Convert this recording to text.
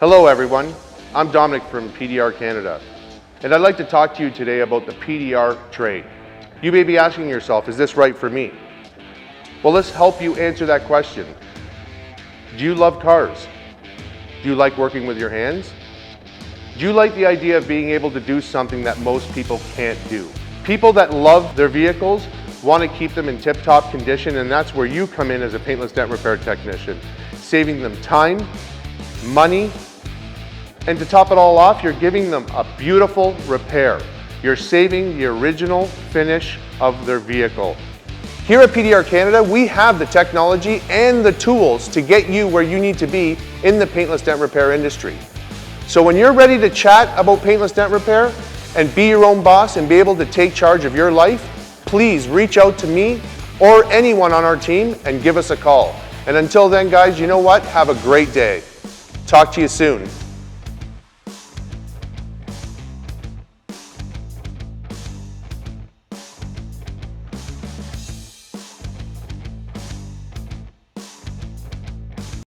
Hello everyone, I'm Domenic from PDR Canada, and I'd like to talk to you today about the PDR trade. You may be asking yourself, is this right for me? Well, let's help you answer that question. Do you love cars? Do you like working with your hands? Do you like the idea of being able to do something that most people can't do? People that love their vehicles want to keep them in tip-top condition, and that's where you come in as a paintless dent repair technician, saving them time, money, and to top it all off, you're giving them a beautiful repair. You're saving the original finish of their vehicle. Here at PDR Canada, we have the technology and the tools to get you where you need to be in the paintless dent repair industry. So when you're ready to chat about paintless dent repair and be your own boss and be able to take charge of your life, please reach out to me or anyone on our team and give us a call. And until then, guys, you know what? Have a great day. Talk to you soon.